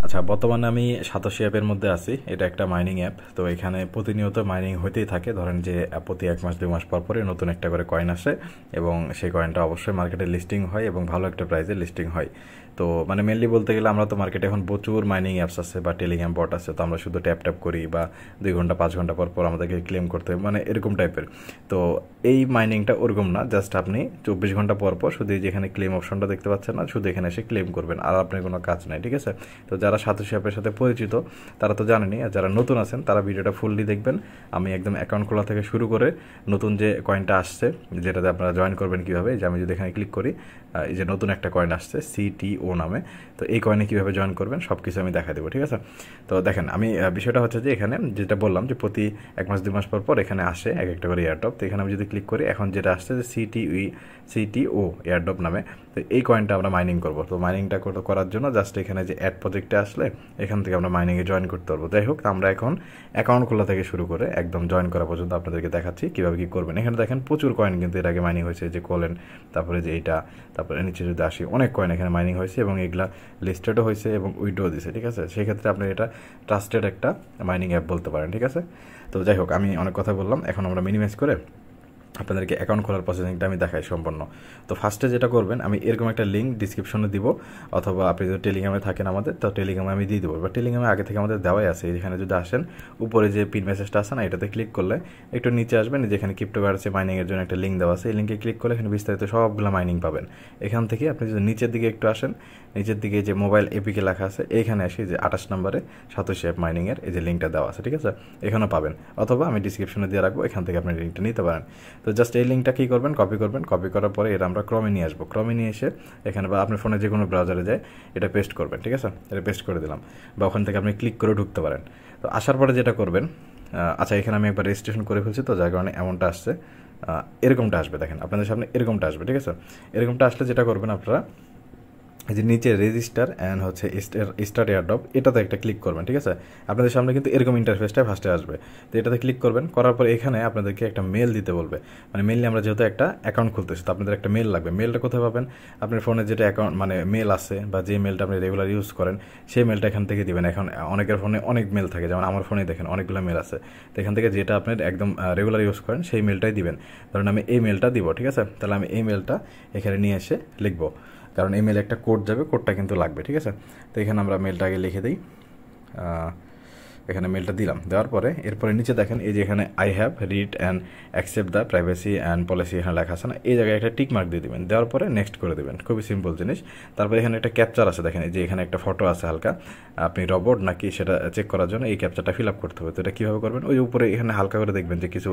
আচ্ছা, বর্তমানে আমি সাতোশি অ্যাপের মধ্যে আছি। এটা একটা মাইনিং অ্যাপ। তো এখানে প্রতিনিয়ত মাইনিং হতেই থাকে। ধরেন যে প্রতি 1 মাস 2 মাস পর পরে নতুন একটা করে কয়েন আসে এবং সেই কয়েনটা অবশ্যই মার্কেটে লিস্টিং হয় এবং ভালো একটা প্রাইসে লিস্টিং হয়। তো মানে মেনলি বলতে গেলে আমরা তো মার্কেটে এখন প্রচুর মাইনিং অ্যাপস আছে বা টেলিগ্রাম বট আছে। তো আমরা শুধু ট্যাপ ট্যাপ করি বা 2 ঘন্টা 5 ঘন্টা পর পর আমাদেরকে ক্লেম করতে হয়, মানে এরকম টাইপের। তো এই মাইনিংটা ওরকম না, জাস্ট আপনি 24 ঘন্টা পর পর শুধু এই যেখানে ক্লেম অপশনটা দেখতে পাচ্ছেন না, শুধু এখানে এসে ক্লেম করবেন, আর আপনার কোনো কাজ নাই, ঠিক আছে? তো যারা সাতোশি অ্যাপের সাথে পরিচিত তারা তো জানেনই, আর যারা নতুন আছেন তারা ভিডিওটা ফুললি দেখবেন। আমি একদম অ্যাকাউন্ট খোলা থেকে শুরু করে নতুন যে কয়েনটা আসছে, যেটাতে আপনারা জয়েন করবেন কীভাবে, যে আমি যদি এখানে ক্লিক করি, এই যে নতুন একটা কয়েন আসছে CTO নামে, তো এই কয়েনে কীভাবে জয়েন করবেন সব কিছু আমি দেখা দেবো, ঠিক আছে? তো দেখেন, আমি বিষয়টা হচ্ছে যে এখানে যেটা বললাম যে প্রতি 1 মাস 2 মাস পর পর এখানে আসে এক একটা করে এয়ারড্রপ। তো এখানে আমি যদি ক্লিক করি, এখন যেটা আসছে যে CTO এয়ারড্রপ নামে, তো এই কয়েনটা আমরা মাইনিং করবো। তো মাইনিংটা করার জন্য জাস্ট এখানে যে অ্যাড প্রজেক্টে আসলে এখান থেকে আমরা মাইনিংয়ে জয়েন করতে পারবো। যাই হোক, আমরা এখন অ্যাকাউন্ট খোলা থেকে শুরু করে একদম জয়েন করা পর্যন্ত আপনাদেরকে দেখাচ্ছি কীভাবে কী করবেন। এখানে দেখেন প্রচুর কয়েন কিন্তু এর আগে মাইনিং হয়েছে, যে কোলেন, তারপরে যে এইটা, তারপরে নিচে যদি আসি অনেক কয়েন এখানে মাইনিং হয়েছে এবং এগুলা লিস্টেডও হয়েছে এবং উইড্রো দিছে, ঠিক আছে? সেক্ষেত্রে আপনি এটা ট্রাস্টেড একটা মাইনিং অ্যাপ বলতে পারেন, ঠিক আছে? তো যাই হোক, আমি অনেক কথা বললাম, এখন আমরা মিনিমাইজ করে আপনাদেরকে অ্যাকাউন্ট খোলার প্রসেসিংটা আমি দেখাই সম্পূর্ণ। তো ফার্স্টে যেটা করবেন, আমি এরকম একটা লিঙ্ক ডিসক্রিপশনে দিব, অথবা আপনি যদি টেলিগ্রামে থাকেন আমাদের, তো টেলিগ্রামে আমি দিয়ে দেবো। বা টেলিগ্রামে আগে থেকে আমাদের দেওয়াই আছে। এখানে যদি আসেন, উপরে যে পিন মেসেজটা আছে না, এটাতে ক্লিক করলে একটু নিচে আসবেন, যেখানে ক্রিপ্টোকারেন্সি মাইনিংয়ের জন্য একটা লিঙ্ক দেওয়া আছে, এই লিঙ্কে ক্লিক করলে এখানে বিস্তারিত সবগুলো মাইনিং পাবেন। এখান থেকে আপনি যদি নিচের দিকে একটু আসেন, নিচের দিকে যে মোবাইল এপিকে লেখা আছে, এইখানে আসি যে 28 নম্বরে সাতোশি অ্যাপ মাইনিংয়ের এই যে লিঙ্কটা দেওয়া আছে, ঠিক আছে? এখানেও পাবেন, অথবা আমি ডিসক্রিপশনে দিয়ে রাখবো, এখান থেকে আপনি লিঙ্কটা নিতে পারেন। তো জাস্ট এই লিঙ্কটা কী করবেন, কপি করবেন। কপি করার পরে এটা আমরা ক্রমে নিয়ে আসবো। ক্রমে নিয়ে এসে এখানে, বা আপনার ফোনে যে কোনো ব্রাউজারে যায়, এটা পেস্ট করবেন, ঠিক আছে? এটা পেস্ট করে দিলাম, বা ওখান থেকে আপনি ক্লিক করে ঢুকতে পারেন। তো আসার পরে যেটা করবেন, আচ্ছা, এখানে আমি একবার রেজিস্ট্রেশন করে ফেলছি, তো যার কারণে এমনটা আসছে, এরকমটা আসবে। দেখেন আপনাদের সামনে এরকমটা আসবে, ঠিক আছে? এরকমটা আসলে যেটা করবেন আপনারা, এই যে নিচে রেজিস্টার অ্যান্ড হচ্ছে স্টার্ট এয়ারড্রপ, এটাতে একটা ক্লিক করবেন, ঠিক আছে? আপনাদের সামনে কিন্তু এরকম ইন্টারফেসটা ফার্স্টে আসবে। তো এটাতে ক্লিক করবেন, করার পর এখানে আপনাদেরকে একটা মেল দিতে বলবে। মানে মেইনলি আমরা যেহেতু একটা অ্যাকাউন্ট খুলতেছি, তো আপনাদের একটা মেল লাগবে। মেলটা কোথায় পাবেন? আপনার ফোনে যেটা অ্যাকাউন্ট মানে মেল আছে, বা যে মেলটা আপনি রেগুলার ইউজ করেন, সেই মেলটা এখান থেকে দিবেন। এখন অনেকের ফোনে অনেক মেল থাকে, যেমন আমার ফোনে দেখেন অনেকগুলো মেল আছে। তো এখান থেকে যেটা আপনার একদম রেগুলার ইউজ করেন সেই মেলটাই দিবেন। ধরুন আমি এই মেলটা দিব, ঠিক আছে? তাহলে আমি এই মেলটা এখানে নিয়ে এসে লিখবো, কারণ এই মেলে একটা কোড যাবে, কোডটা কিন্তু লাগবে, ঠিক আছে? তো এখানে আমরা মেলটা আগে লিখে দিই। এখানে মেলটা দিলাম, দেওয়ার পরে এরপরে নিচে দেখেন এই যে এখানে I have read and accept the privacy and policy এখানে লেখা আছে না, এই জায়গায় একটা টিক মার্ক দিয়ে দেবেন। দেওয়ার পরে নেক্সট করে দেবেন, খুবই সিম্পল জিনিস। তারপরে এখানে একটা ক্যাপচার আছে, দেখেন এই যে এখানে একটা ফটো আছে হালকা, আপনি রবট নাকি সেটা চেক করার জন্য এই ক্যাপচারটা ফিল আপ করতে হবে। তো এটা কীভাবে করবেন, ওই উপরে এখানে হালকা করে দেখবেন যে কিছু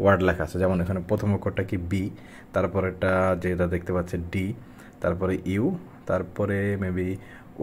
ওয়ার্ড লেখা আছে, যেমন এখানে প্রথম অক্ষরটা কি বি, তারপরেটা যেটা দেখতে পাচ্ছে ডি, তারপরে ইউ, তারপরে মেবি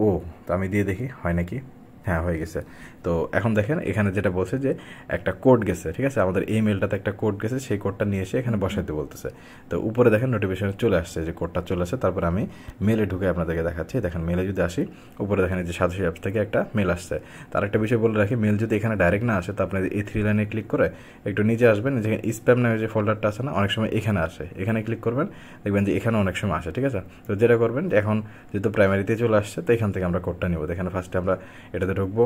ও। তো আমি দিয়ে দেখি হয় নাকি। হ্যাঁ, হয়ে গেছে। তো এখন দেখেন এখানে যেটা বলছে যে একটা কোড গেছে, ঠিক আছে? আমাদের এই মেলটাতে একটা কোড গেছে, সেই কোডটা নিয়ে এসে এখানে বসাইতে বলতেছে। তো উপরে দেখেন নোটিফিকেশন চলে আসছে যে কোডটা চলে আসছে। তারপরে আমি মেলে ঢুকে আপনাদেরকে দেখাচ্ছি। দেখেন মেলে যদি আসি, উপরে দেখেন যে সাতোশি অ্যাপস থেকে একটা মেল আসছে। তার একটা বিষয় বলে রাখি, মেল যদি এখানে ডাইরেক্ট না আসে, তো আপনার এই 3 লাইনে ক্লিক করে একটু নিচে আসবেন, যেখানে স্প্যাম নামে যে ফোল্ডারটা আছে না, অনেক সময় এখানে আসে, এখানে ক্লিক করবেন, দেখবেন যে এখানে অনেক সময় আসে, ঠিক আছে? তো যেটা করবেন, এখন যেহেতু প্রাইমারিতে চলে আসছে, তো এখান থেকে আমরা কোডটা নেব। এখানে ফার্স্টে আমরা এটাতে ঢুকবো,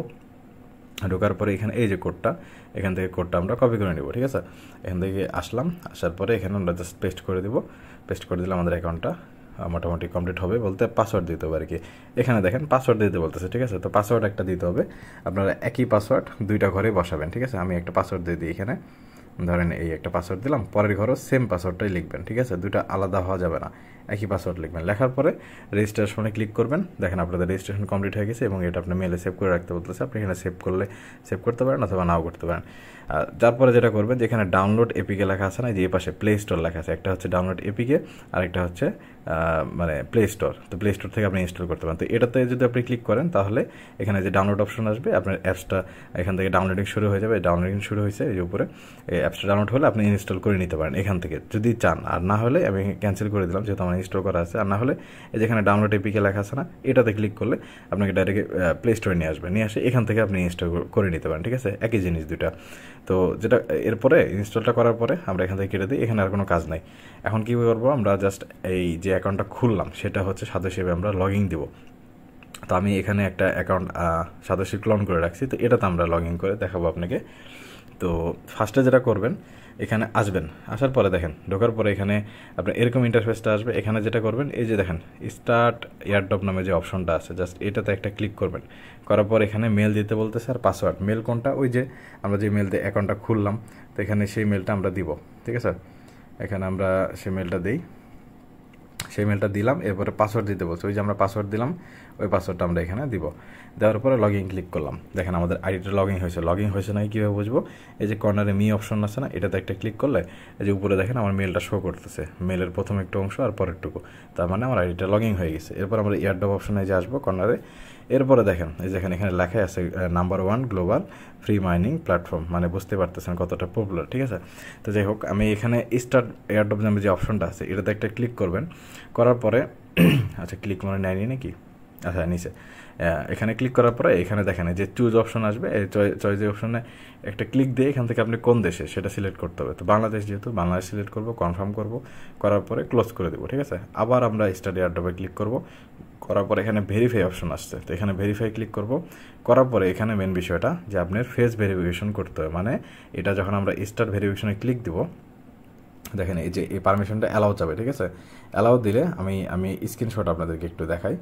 ঢোকার পরে এখানে এই যে কোডটা, এখান থেকে কোডটা আমরা কপি করে নেব, ঠিক আছে? এখান থেকে আসলাম, আসার পরে এখানে আমরা জাস্ট পেস্ট করে দেবো। পেস্ট করে দিলে আমাদের অ্যাকাউন্টটা মোটামুটি কমপ্লিট হবে, বলতে পাসওয়ার্ড দিতে হবে আর কি। এখানে দেখেন পাসওয়ার্ড দিতে বলতেছে, ঠিক আছে? তো পাসওয়ার্ড একটা দিতে হবে। আপনারা একই পাসওয়ার্ড দুইটা ঘরে বসাবেন, ঠিক আছে? আমি একটা পাসওয়ার্ড দিয়ে দিই এখানে, ধরেন এই একটা পাসওয়ার্ড দিলাম, পরের ঘরও সেম পাসওয়ার্ডটাই লিখবেন, ঠিক আছে? দুইটা আলাদা হওয়া যাবে না, একই পাসওয়ার্ড লিখবেন। লেখার পরে রেজিস্ট্রেশনে ক্লিক করবেন। দেখেন আপনাদের রেজিস্ট্রেশন কমপ্লিট হয়ে গেছে এবং এটা আপনি মেলে সেভ করে রাখতে বলতেছে। আপনি এখানে সেভ করলে সেভ করতে পারেন অথবা নাও করতে পারেন। তারপরে যেটা করবেন, যেখানে ডাউনলোড এপিকে লেখা আছে না, যে পাশে প্লে স্টোর লেখা আছে, একটা হচ্ছে ডাউনলোড এপিকে আর একটা হচ্ছে মানে প্লে স্টোর। তো প্লে স্টোর থেকে আপনি ইনস্টল করতে পারেন। তো এটাতে যদি আপনি ক্লিক করেন, তাহলে এখানে যে ডাউনলোড অপশন আসবে, আপনার অ্যাপসটা এখান থেকে ডাউনলোডিং শুরু হয়ে যাবে। ডাউনলোডিং শুরু হয়েছে এই যে উপরে, এই অ্যাপসটা ডাউনলোড হলে আপনি ইনস্টল করে নিতে পারেন এখান থেকে যদি চান। আর না হলে আমি ক্যান্সেল করে দিলাম, যেহেতু আমার ইনস্টল করা আছে। আর না হলে এই যেখানে ডাউনলোড এপিকে লেখা আছে না, এটাতে ক্লিক করলে আপনাকে ডাইরেক্ট প্লে স্টোরে নিয়ে আসবে, নিয়ে আসে এখান থেকে আপনি ইনস্টল করে নিতে পারেন, ঠিক আছে? একই জিনিস দুটা। তো যেটা এরপরে ইনস্টলটা করার পরে আমরা এখান থেকে কেটে দিই, এখানে আর কোনো কাজ নাই। এখন কী করবো, আমরা জাস্ট এই যে অ্যাকাউন্টটা খুললাম সেটা হচ্ছে সাথে হিসেবে আমরা লগইন দিব। তো আমি এখানে একটা অ্যাকাউন্ট সাতাশি ক্লোন করে রাখছি, তো এটাতে আমরা লগ ইন করে দেখাবো আপনাকে। তো ফার্স্টে যেটা করবেন, এখানে আসবেন, আসার পরে দেখেন ঢোকার পরে এখানে আপনার এরকম ইন্টারফেসটা আসবে। এখানে যেটা করবেন, এই যে দেখেন স্টার্ট এয়ারড্রপ নামে যে অপশনটা আছে, জাস্ট এটাতে একটা ক্লিক করবেন। করার পর এখানে মেল দিতে বলতেছে আর পাসওয়ার্ড। মেল কোনটা? ওই যে আমরা যে মেল দিয়ে অ্যাকাউন্টটা খুললাম, তো এখানে সেই মেলটা আমরা দিব, ঠিক আছে। এখানে আমরা সেই মেলটা দিই, সেই মেলটা দিলাম, এরপরে পাসওয়ার্ড দিতে বলছে, ওই যে আমরা পাসওয়ার্ড দিলাম ওই পাসওয়ার্ডটা আমরা এখানে দিব। দেওয়ার পরে লগ ইন ক্লিক করলাম, দেখেন আমাদের আইডিটা লগ ইন হয়েছে। লগ ইন হয়েছে না কীভাবে বুঝবো? এই যে কর্নারে মি অপশন আছে না, এটাতে একটা ক্লিক করলে এই যে উপরে দেখেন আমার মেলটা শো করতেছে, মেলের প্রথম একটু অংশ আর পরেরটুকু, তার মানে আমার আইডিটা লগ ইন হয়ে গেছে। এরপর আমরা এয়ারড্রপ অপশনে যে আসবো কর্নারে, এরপরে দেখেন এই যে এখানে লেখা আছে number 1 global free mining platform, মানে বুঝতে পারতেছেন কতটা পপুলার, ঠিক আছে। তো যাই হোক, আমি এখানে স্টার্ট এয়ারড্রপ নামে যে অপশনটা আছে এটাতে একটা ক্লিক করবেন। করার পরে আচ্ছা ক্লিক মনে নেয়নি নাকি, আচ্ছা নিচে এখানে ক্লিক করার পরে এখানে দেখেন যে চুজ অপশন আসবে, এই চয়েস অপশনে একটা ক্লিক দিয়ে এখান থেকে আপনি কোন দেশে সেটা সিলেক্ট করতে হবে। তো বাংলাদেশ, যেহেতু বাংলাদেশ সিলেক্ট করবো, কনফার্ম করব, করার পরে ক্লোজ করে দেবো, ঠিক আছে। আবার আমরা স্টার্ট এয়ারড্রপে ক্লিক করব, করার পরে এখানে ভেরিফাই অপশন আসছে, তো এখানে ভেরিফাই ক্লিক করব। করার পরে এখানে মেন বিষয়টা যে আপনার ফেস ভেরিফিকেশন করতে হবে, মানে এটা যখন আমরা স্টার্ট ভেরিফিকেশনে ক্লিক দিব, দেখেন এই যে এই পারমিশনটা অ্যালাউ যাবে, ঠিক আছে। অ্যালাউ দিলে আমি স্ক্রিনশট আপনাদেরকে একটু দেখাই,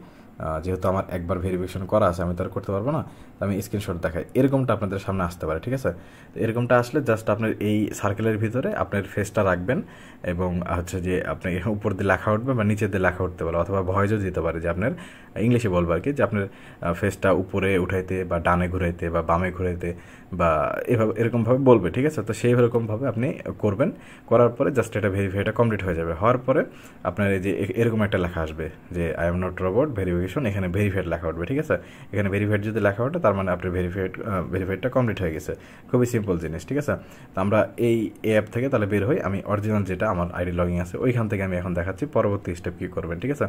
যেহেতু আমার একবার ভেরিফিকেশন করা আছে আমি তো আর করতে পারবো না, তো আমি স্ক্রিনশট দেখাই। এরকমটা আপনাদের সামনে আসতে পারে, ঠিক আছে। তো এরকমটা আসলে জাস্ট আপনার এই সার্কেলের ভিতরে আপনার ফেসটা রাখবেন, এবং হচ্ছে যে আপনি উপর দিয়ে লেখা উঠবে বা নিচে দিয়ে লেখা উঠতে পারে, অথবা ভয়েসও দিতে পারে যে আপনার ইংলিশে বলবো আর কি, যে আপনার ফেসটা উপরে উঠাইতে বা ডানে ঘুরাইতে বা বামে ঘুরাইতে বা এভাবে এরকমভাবে বলবে, ঠিক আছে। তো সেই রকমভাবে আপনি করবেন। করার পরে জাস্ট এটা ভেরিফাইটা কমপ্লিট হয়ে যাবে। হওয়ার পরে আপনার এই যে এরকম একটা লেখা আসবে যে I am not robot verification, এখানে ভেরিফাইড লেখা উঠবে, ঠিক আছে। এখানে ভেরিফাইড যদি লেখা ওঠে তার মানে আপনার ভেরিফাইডটা কমপ্লিট হয়ে গেছে। খুবই সিম্পল জিনিস, ঠিক আছে। তো আমরা এই অ্যাপ থেকে তাহলে বের হই, আমি অরিজিনাল যেটা আমার আইডি লগইন আছে ওইখান থেকে আমি এখন দেখাচ্ছি পরবর্তী স্টেপ কী করবেন, ঠিক আছে।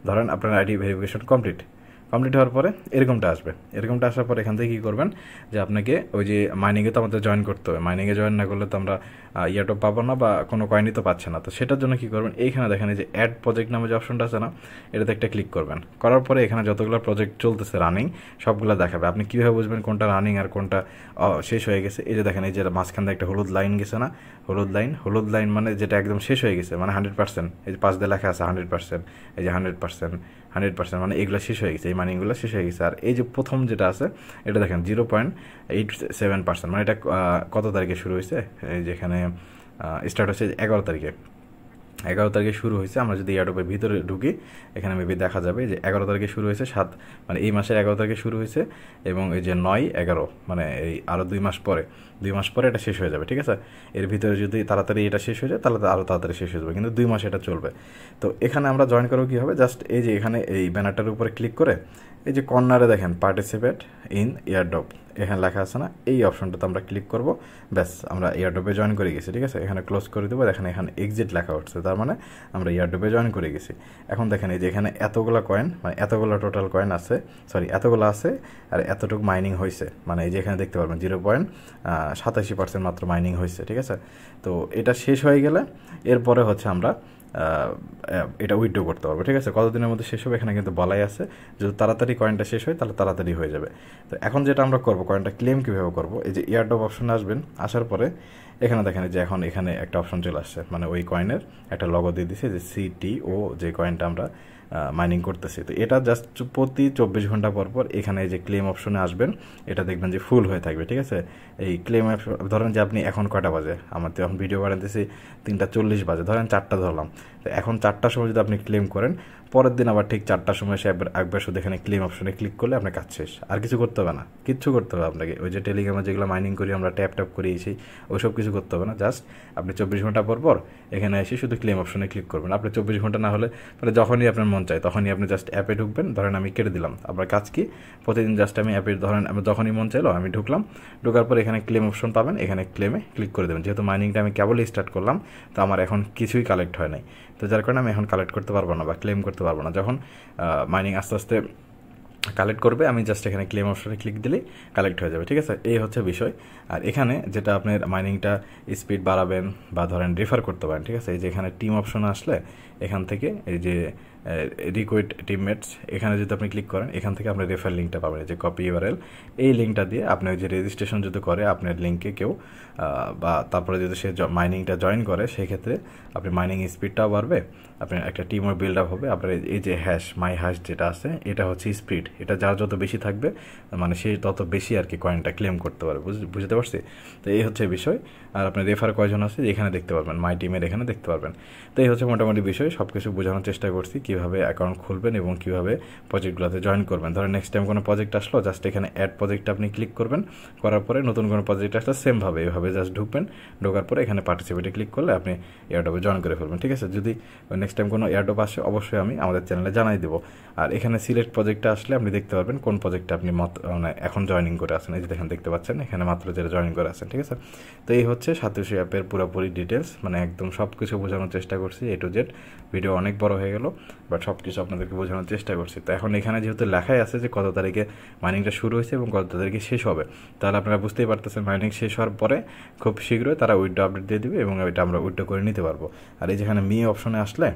ধরেন আপনার আইডি ভেরিফিকেশন কমপ্লিট হওয়ার পরে এরকমটা আসবে। এরকমটা আসার পর এখান থেকে কী করবেন, যে আপনাকে ওই যে মাইনিংয়ে তো আমাদের জয়েন করতে হবে, মাইনিংয়ে জয়েন না করলে তো আমরা ইয়ারটপ পাবো না বা কোনো কয়েনই তো পাচ্ছে না। তো সেটার জন্য কী করবেন, এইখানে দেখেন এই যে অ্যাড প্রজেক্ট নামে যে অপশনটা আছে না, এটাতে একটা ক্লিক করবেন। করার পরে এখানে যতগুলো প্রজেক্ট চলতেছে রানিং সবগুলো দেখাবে। আপনি কীভাবে বুঝবেন কোনটা রানিং আর কোনটা শেষ হয়ে গেছে? এই যে দেখেন এই যে মাঝখানে একটা হলুদ লাইন গেছে না, হলুদ লাইন মানে যেটা একদম শেষ হয়ে গেছে, মানে 100%। এই যে পাশ দিয়ে লেখা আছে 100%, এই যে 100%, মানে এগুলো শেষ হয়ে গেছে, এই মানিগুলো শেষ হয়ে গেছে। আর এই যে প্রথম যেটা আছে এটা দেখেন 0.87%, মানে এটা কত তারিখে শুরু হয়েছে? এই যেখানে স্টার্ট হচ্ছে 11 তারিখে শুরু হয়েছে। আমরা যদি এয়ারড্রপের ভিতরে ঢুকি, এখানে মেবি দেখা যাবে যে 11 তারিখে শুরু হয়েছে, মানে এই মাসের 11 তারিখে শুরু হয়েছে, এবং এই যে 9-11 মানে এই আরও 2 মাস পরে এটা শেষ হয়ে যাবে, ঠিক আছে। এর ভিতরে যদি তাড়াতাড়ি এটা শেষ হয়ে যায় তাহলে আরও তাড়াতাড়ি শেষ হয়ে যাবে, কিন্তু 2 মাস এটা চলবে। তো এখানে আমরা জয়েন করবো কীভাবে? জাস্ট এই যে এখানে এই ব্যানারটার উপরে ক্লিক করে এই যে কর্নারে দেখেন পার্টিসিপেট ইন এয়ারড্রপ এখানে লেখা আছে না, এই অপশনটাতে আমরা ক্লিক করব। ব্যাস আমরা এয়ারড্রপে জয়েন করে গেছি, ঠিক আছে। এখানে ক্লোজ করে দেবো, দেখেন এখানে এক্সিট লেখা উঠছে, তার মানে আমরা এয়ারড্রপে জয়েন করে গেছি। এখন দেখেন এই যে এখানে এতগুলো কয়েন, মানে এতগুলো টোটাল কয়েন আছে, এতগুলো আছে, আর এতটুকু মাইনিং হয়েছে, মানে এই যে এখানে দেখতে পারবেন 0.87% মাত্র মাইনিং হয়েছে, ঠিক আছে। তো এটা শেষ হয়ে গেলে এরপরে হচ্ছে আমরা এটা উইথড্র করতে পারবো, ঠিক আছে। কতদিনের মধ্যে শেষ হবে এখানে কিন্তু বলাই আছে, যদি তাড়াতাড়ি কয়েনটা শেষ হয় তাহলে তাড়াতাড়ি হয়ে যাবে। তো এখন যেটা আমরা করবো, কয়েনটা ক্লেম কীভাবে করবো, এই যে এয়ারড্রপ অপশনে আসবেন। আসার পরে এখানে দেখেন যে এখন এখানে একটা অপশন চলে আসছে, মানে ওই কয়েনের একটা লগো দিয়ে দিছে যে CTO, যে কয়েনটা আমরা মাইনিং করতেছি। তো এটা জাস্ট প্রতি 24 ঘন্টা পর পর এখানে যে ক্লেম অপশনে আসবেন, এটা দেখবেন যে ফুল হয়ে থাকবে, ঠিক আছে। এই ক্লেম ধরেন যে আপনি এখন কটা বাজে, আমার তো এখন ভিডিও বানাতেছি 3:40 বাজে, ধরেন 4টা ধরলাম, তো এখন 4টার সময় যদি আপনি ক্লেম করেন, পরের দিন আবার ঠিক 4টার সময় সে একবার শুধু এখানে ক্লেম অপশনে ক্লিক করলে আপনার কাজ শেষ, আর কিছু করতে হবে না, কিচ্ছু করতে হবে আপনাকে। ওই যে টেলিগ্রামে যেগুলো মাইনিং করি আমরা ট্যাপ করি এসে, ওইসব কিছু করতে হবে না। জাস্ট আপনি 24 ঘন্টা পর পর এখানে এসে শুধু ক্লেম অপশনে ক্লিক করবেন। আপনি 24 ঘন্টা না হলে মানে যখনই আপনার মন চায় তখনই আপনি জাস্ট অ্যাপে ঢুকবেন। ধরেন আমি কেটে দিলাম, আপনার কাজ কি, প্রতিদিন জাস্ট আমি অ্যাপে ধরেন আমি যখনই মন চাইলো আমি ঢুকলাম, ঢোকার পর এখানে ক্লেম অপশন পাবেন, এখানে ক্লেমে ক্লিক করে দেবেন। যেহেতু মাইনিংটা আমি কেবলই স্টার্ট করলাম, তো আমার এখন কিছুই কালেক্ট হয় নাই, তো যার কারণে আমি এখন কালেক্ট করতে পারবো না বা ক্লেম করতে পারবো না। যখন মাইনিং আস্তে আস্তে কালেক্ট করবে, আমি জাস্ট এখানে ক্লেম অপশনে ক্লিক দিলেই কালেক্ট হয়ে যাবে, ঠিক আছে। এই হচ্ছে বিষয়। আর এখানে যেটা আপনার মাইনিংটা স্পিড বাড়াবেন বা ধরেন রেফার করতে পারেন, ঠিক আছে। এই যে এখানে টিম অপশনে আসলে এখান থেকে এই যে রিকোয়েড টিমমেটস এখানে যদি আপনি ক্লিক করেন, এখান থেকে আপনি রেফার লিঙ্কটা পাবেন, যে কপি ইউআরএল, এই লিঙ্কটা দিয়ে আপনি ওই যে রেজিস্ট্রেশন যদি করে আপনার লিঙ্কে কেউ বা তারপরে যদি সে মাইনিংটা জয়েন করে, সেই ক্ষেত্রে আপনি মাইনিং স্পিডটাও বাড়বে, আপনার একটা টিমও বিল্ড আপ হবে। আপনার এই যে হ্যাশ মাই হ্যাশ যেটা আছে, এটা হচ্ছে স্পিড, এটা যার যত বেশি থাকবে মানে সে তত বেশি আর কি কয়েনটা ক্লেম করতে পারবে। বুঝতে পারছি? তো এই হচ্ছে বিষয়। আর আপনার রেফার কয়জন আছে এখানে দেখতে পারবেন, মাই টিমের এখানে দেখতে পারবেন। তো এই হচ্ছে মোটামুটি বিষয়, সব কিছু বোঝানোর চেষ্টা করছি কীভাবে অ্যাকাউন্ট খুলবেন এবং কীভাবে প্রজেক্টগুলোতে জয়েন করবেন। ধরেন নেক্সট টাইম কোনো প্রজেক্ট আসলো, জাস্ট এখানে অ্যাড প্রজেক্টটা আপনি ক্লিক করবেন, করার পরে নতুন কোনো প্রজেক্ট আসলে সেমভাবে এভাবে জাস্ট ঢুকবেন, ঢোকার পরে এখানে পার্টিসিপেটে ক্লিক করলে আপনি এয়ারড্রপে জয়েন করে ফেলবেন। ঠিক আছে? যদি নেক্সট টাইম কোনো এয়ারড্রপ আসে অবশ্যই আমি আমাদের চ্যানেলে জানাই দেবো। আর এখানে সিলেক্ট প্রজেক্টটা আসলে আপনি দেখতে পারবেন কোন প্রজেক্টে আপনি মানে এখন জয়েনিং করে আছেন। এই যে দেখেন, দেখতে পাচ্ছেন এখানে মাত্র যেটা জয়েন করে আছেন। ঠিক আছে? তো এই হচ্ছে সাতোশি অ্যাপের পুরোপুরি ডিটেলস, মানে একদম সব কিছু বোঝানোর চেষ্টা করছি এ টু জেড। ভিডিও অনেক বড় হয়ে গেল, বাট সব কিছু আপনাদেরকে বোঝানোর চেষ্টা করছি। তো এখন এখানে যেহেতু লেখাই আছে যে কত তারিখে মাইনিংটা শুরু হয়েছে এবং কত তারিখে শেষ হবে, তাহলে আপনারা বুঝতেই পারতেছেন মাইনিং শেষ হওয়ার পরে খুব শীঘ্রই তারা উইথড্র আপডেট দিয়ে দিবে এবং এটা আমরা উইথড্র করে নিতে পারবো। আর এই যেখানে মি অপশনে আসলে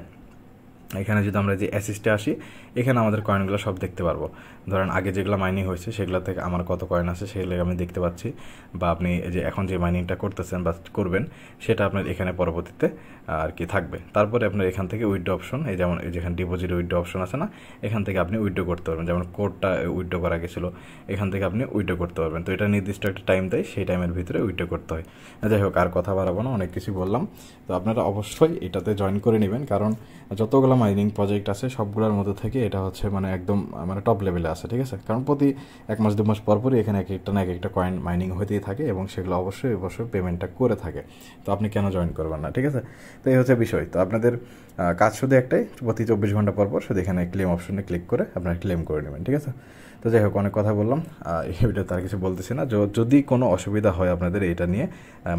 এখানে যদি আমরা যে অ্যাসিস্টে আসি, এখানে আমাদের কয়েনগুলো সব দেখতে পারবো। ধরেন আগে যেগুলো মাইনিং হয়েছে সেগুলো থেকে আমার কত কয়েন আছে সেগুলো আমি দেখতে পাচ্ছি, বা আপনি যে এখন যে মাইনিংটা করতেছেন বা করবেন সেটা আপনার এখানে পরবর্তীতে আর কি থাকবে। তারপরে আপনার এখান থেকে উইথড্র অপশন, এই যেমন যেখানে ডিপোজিট উইথড্র অপশন আছে না, এখান থেকে আপনি উইথড্র করতে পারবেন। যেমন কোডটা উইথড্র করা গেছিলো, এখান থেকে আপনি উইথড্র করতে পারবেন। তো এটা নির্দিষ্ট একটা টাইম দেয়, সেই টাইমের ভিতরে উইথড্র করতে হয়। যাই হোক, আর কথা বাড়াবো না, অনেক কিছু বললাম। তো আপনারা অবশ্যই এটাতে জয়েন করে নেবেন, কারণ যতগুলো মাইনিং প্রজেক্ট আছে সবগুলোর মধ্যে থেকে এটা হচ্ছে মানে একদম মানে টপ লেভেলে আছে। ঠিক আছে? কারণ প্রতি 1 মাস 2 মাস পরপরই এখানে এক একটা না এক একটা কয়েন মাইনিং হতেই থাকে এবং সেগুলো অবশ্যই পেমেন্টটা করে থাকে। তো আপনি কেন জয়েন করবেন না? ঠিক আছে? তো এই হচ্ছে বিষয়। তো আপনাদের কাজ শুধু একটাই, প্রতি 24 ঘন্টা পর শুধু এখানে ক্লেম অপশনে ক্লিক করে আপনারা ক্লেম করে নেবেন। ঠিক আছে? তো যাই হোক, অনেক কথা বললাম, এই ভিডিওতে আর কিছু বলতেছি না। যদি কোনো অসুবিধা হয় আপনাদের এটা নিয়ে,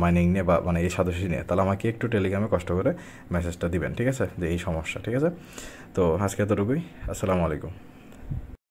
মাইনিং নিয়ে বা মানে এই সদস্য নিয়ে, তাহলে আমাকে একটু টেলিগ্রামে কষ্ট করে মেসেজটা দিবেন। ঠিক আছে? যে এই সমস্যা। ঠিক আছে? তো আজকে এতটুকুই। আসসালামু আলাইকুম।